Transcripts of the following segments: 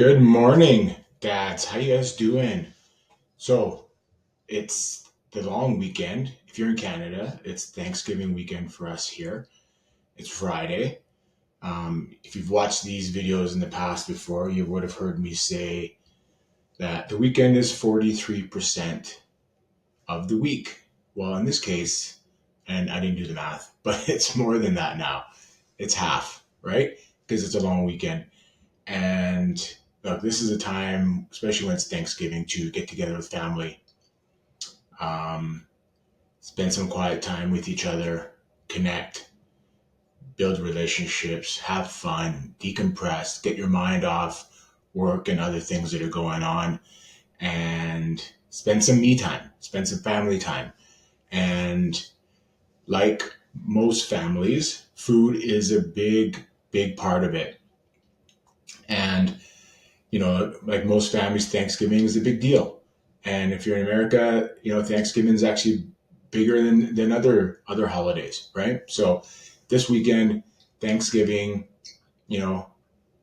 Good morning, dads. How you guys doing? So it's the long weekend. If you're in Canada, it's Thanksgiving weekend for us here. It's Friday. If you've watched these videos in the past before, you would have heard me say that the weekend is 43% of the week. Well, in this case, and I didn't do the math, but it's more than that now. It's half, right? Because it's a long weekend. And look, this is a time, especially when it's Thanksgiving, to get together with family, um, spend some quiet time with each other, connect, build relationships, have fun, decompress, get your mind off work and other things that are going on, and spend some me time, spend some family time. And like most families, food is a big part of it. And like most families, Thanksgiving is a big deal. And if you're in America, Thanksgiving is actually bigger than other holidays, right? So this weekend, Thanksgiving, you know,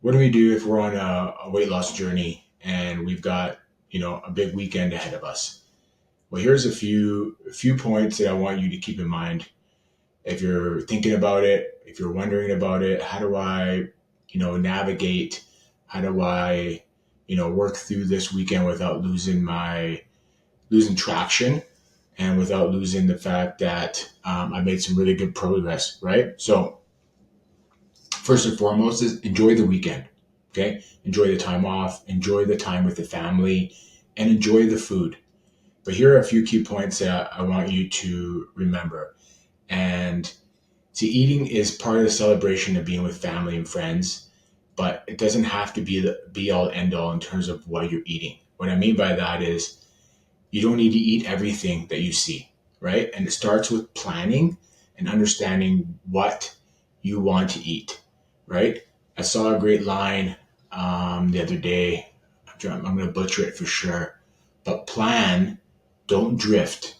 what do we do if we're on a weight loss journey and we've got, a big weekend ahead of us? Well, here's a few points that I want you to keep in mind. If you're thinking about it, if you're wondering about it, how do I, navigate? How do I, work through this weekend without losing traction and without losing the fact that I made some really good progress, right? So first and foremost is enjoy the weekend. Okay. Enjoy the time off, enjoy the time with the family, and enjoy the food. But here are a few key points that I want you to remember. And see, eating is part of the celebration of being with family and friends, but it doesn't have to be the be all end all in terms of what you're eating. What I mean by that is you don't need to eat everything that you see, right? And it starts with planning and understanding what you want to eat, right? I saw a great line the other day. I'm going to butcher it for sure, but plan, don't drift,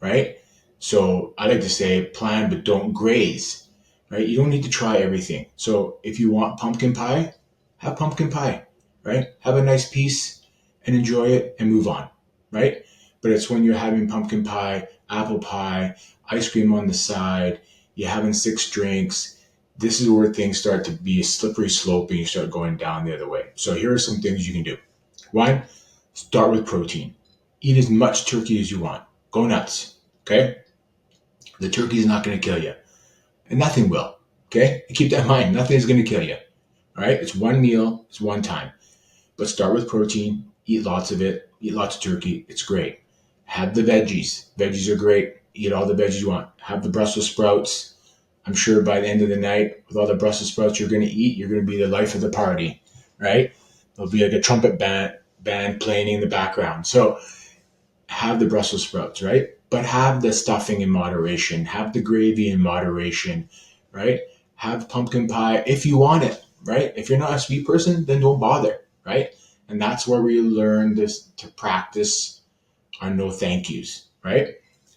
right? So I like to say plan, but don't graze, right? You don't need to try everything. So if you want pumpkin pie, have pumpkin pie, right? Have a nice piece and enjoy it and move on, right? But it's when you're having pumpkin pie, apple pie, ice cream on the side, you're having six drinks. This is where things start to be a slippery slope and you start going down the other way. So here are some things you can do. One, start with protein. Eat as much turkey as you want. Go nuts. Okay? The turkey is not going to kill you. And nothing will. Okay? And keep that in mind. Nothing is going to kill you. All right? It's one meal, it's one time. But start with protein. Eat lots of it. Eat lots of turkey. It's great. Have the veggies. Veggies are great. Eat all the veggies you want. Have the Brussels sprouts. I'm sure by the end of the night, with all the Brussels sprouts you're going to eat, you're going to be the life of the party, right? There'll be like a trumpet band playing in the background. So have the Brussels sprouts, right? But have the stuffing in moderation. Have the gravy in moderation, right? Have pumpkin pie if you want it, right? If you're not a sweet person, then don't bother, right? And that's where we learn this to practice our no thank yous, right?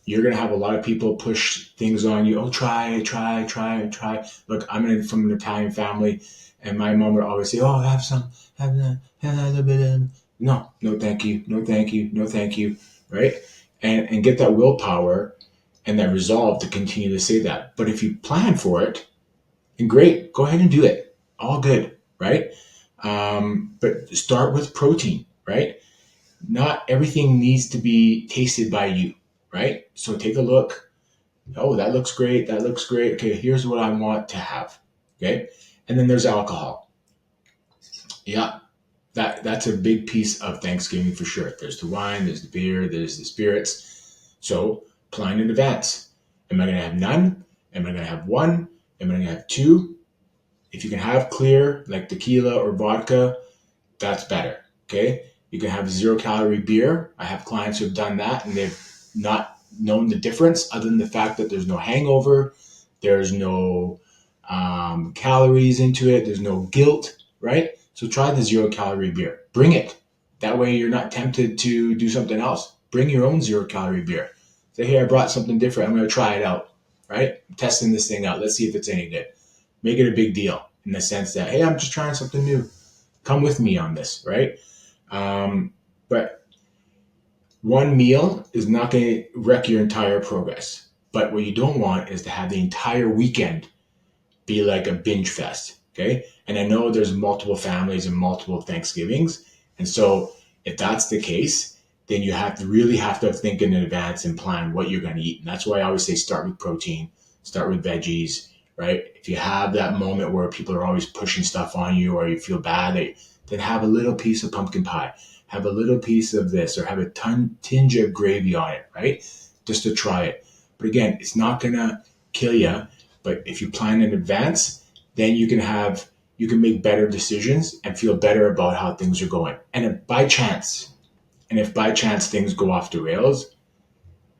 You're gonna have a lot of people push things on you. Oh, try. Look, from an Italian family, and my mom would always say, "Oh, have some, have a little bit of." No, no, thank you, no, thank you, no, thank you, right? And get that willpower and that resolve to continue to say that. But if you plan for it, and great, go ahead and do it. All good, right? But start with protein, right? Not everything needs to be tasted by you, right? So take a look. Oh, that looks great. That looks great. Okay, here's what I want to have. Okay. And then there's alcohol. Yeah, that's a big piece of Thanksgiving for sure. There's the wine, there's the beer, there's the spirits. So plan in advance. Am I going to have none? Am I going to have one? Am I going to have two? If you can have clear, like tequila or vodka, that's better. Okay. You can have 0 calorie beer. I have clients who have done that and they've not known the difference other than the fact that there's no hangover, there's no calories into it, there's no guilt, right? So try the 0 calorie beer. Bring it. That way you're not tempted to do something else. Bring your own 0 calorie beer. Say, hey, I brought something different. I'm going to try it out, right? I'm testing this thing out. Let's see if it's any good. Make it a big deal in the sense that, hey, I'm just trying something new. come with me on this, right? But one meal is not going to wreck your entire progress. But what you don't want is to have the entire weekend be like a binge fest. Okay. And I know there's multiple families and multiple Thanksgivings. And so if that's the case, then you have to really have to think in advance and plan what you're going to eat. And that's why I always say start with protein, start with veggies, right? If you have that moment where people are always pushing stuff on you or you feel bad, then have a little piece of pumpkin pie, have a little piece of this, or have a tinge of gravy on it, right? Just to try it. But again, it's not going to kill you. But if you plan in advance, then you can make better decisions and feel better about how things are going. And if by chance things go off the rails,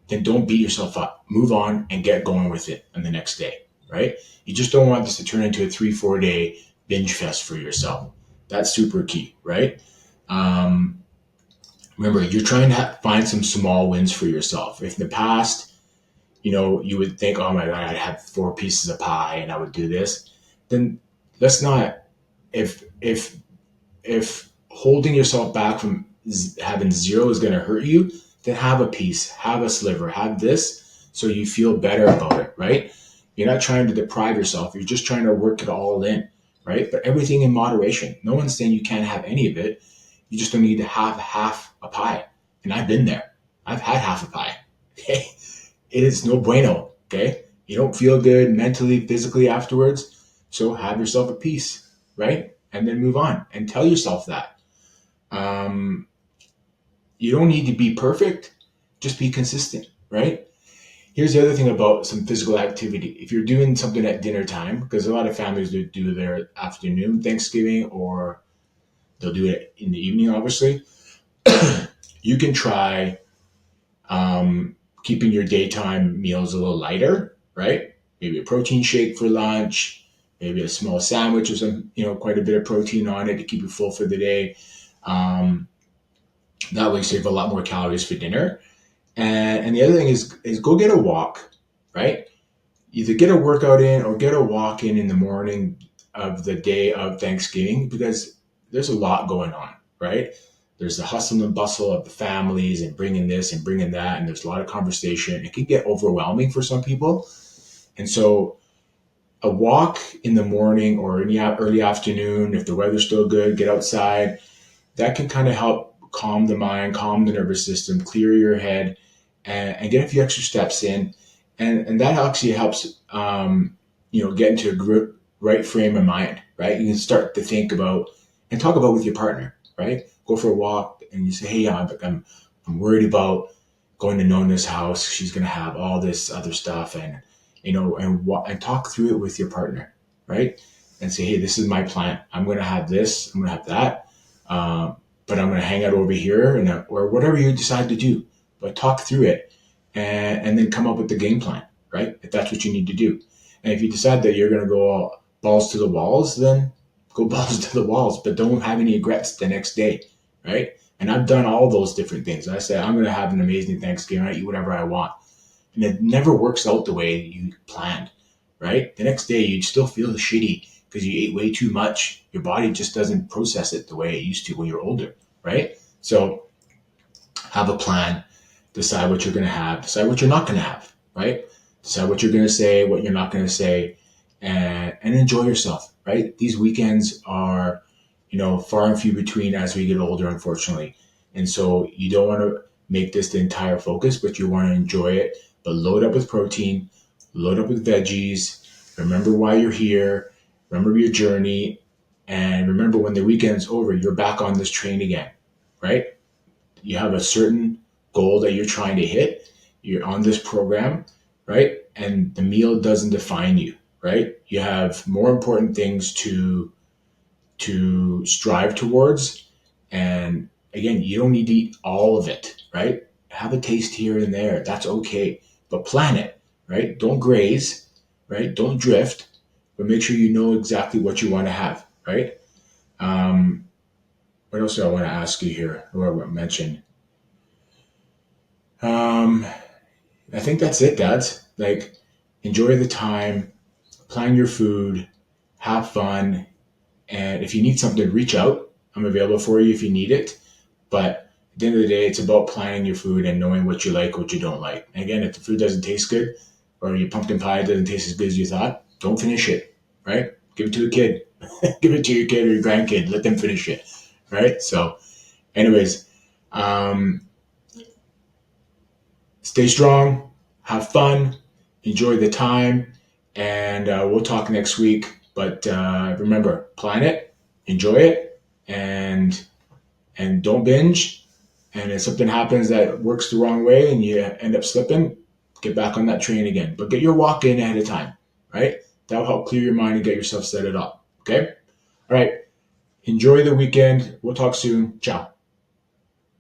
then don't beat yourself up. Move on and get going with it on the next day, right? You just don't want this to turn into a 3-4 day binge fest for yourself. That's super key, right? Remember, you're trying to find some small wins for yourself. If in the past, you would think, oh my God, I'd have 4 pieces of pie and I would do this, then let's not, if holding yourself back from having zero is going to hurt you, then have a piece, have a sliver, have this so you feel better about it, right? You're not trying to deprive yourself. You're just trying to work it all in, right? But everything in moderation. No one's saying you can't have any of it. You just don't need to have half a pie. And I've been there. I've had half a pie. Okay. It is no bueno. Okay. You don't feel good mentally, physically afterwards. So have yourself a piece, right? And then move on and tell yourself that. You don't need to be perfect. Just be consistent, right? Here's the other thing about some physical activity. If you're doing something at dinner time, because a lot of families do their afternoon Thanksgiving, or they'll do it in the evening, obviously, you can try keeping your daytime meals a little lighter, right? Maybe a protein shake for lunch, maybe a small sandwich with some, quite a bit of protein on it to keep you full for the day. That way you save a lot more calories for dinner. And the other thing is go get a walk, right? Either get a workout in or get a walk in the morning of the day of Thanksgiving, because there's a lot going on, right? There's the hustle and bustle of the families and bringing this and bringing that, and there's a lot of conversation. It can get overwhelming for some people. And so a walk in the morning or in the early afternoon, if the weather's still good, get outside. That can kind of help calm the mind, calm the nervous system, clear your head, and get a few extra steps in. And that actually helps, get into a right frame of mind, right? You can start to think about and talk about with your partner, right? Go for a walk and you say, hey, I'm worried about going to Nona's house. She's going to have all this other stuff, and talk through it with your partner, right? And say, hey, this is my plan. I'm going to have this. I'm going to have that. But I'm going to hang out over here, or whatever you decide to do. But talk through it, and then come up with the game plan, right? If that's what you need to do. And if you decide that you're going to go all balls to the walls, then go balls to the walls, but don't have any regrets the next day, right? And I've done all those different things. I say, I'm going to have an amazing Thanksgiving. I eat whatever I want. And it never works out the way you planned, right? The next day, you still feel shitty because you ate way too much. Your body just doesn't process it the way it used to when you're older, right? So have a plan, decide what you're going to have, decide what you're not going to have, right? Decide what you're going to say, what you're not going to say, and enjoy yourself, right? These weekends are, far and few between as we get older, unfortunately. And so you don't want to make this the entire focus, but you want to enjoy it. But load up with protein, load up with veggies, remember why you're here, remember your journey, and remember when the weekend's over, you're back on this train again, right? You have a certain goal that you're trying to hit. You're on this program, right? And the meal doesn't define you, right? You have more important things to strive towards. And again, you don't need to eat all of it, right? Have a taste here and there. That's okay. But plan it, right? Don't graze, right? Don't drift, but make sure you know exactly what you want to have, right? What else do I want to ask you here? Or mention? I think that's it, dads. Like, enjoy the time, plan your food, have fun, and if you need something, reach out. I'm available for you if you need it. But at the end of the day, it's about planning your food and knowing what you like, what you don't like. And again, if the food doesn't taste good or your pumpkin pie doesn't taste as good as you thought, don't finish it, right? Give it to a kid. Give it to your kid or your grandkid. Let them finish it, right? So, anyways, um, stay strong, have fun, enjoy the time, and we'll talk next week. But remember, plan it, enjoy it, and don't binge. And if something happens that works the wrong way and you end up slipping, get back on that train again. But get your walk in ahead of time, right? That'll help clear your mind and get yourself set it up. Okay? All right. Enjoy the weekend. We'll talk soon. Ciao.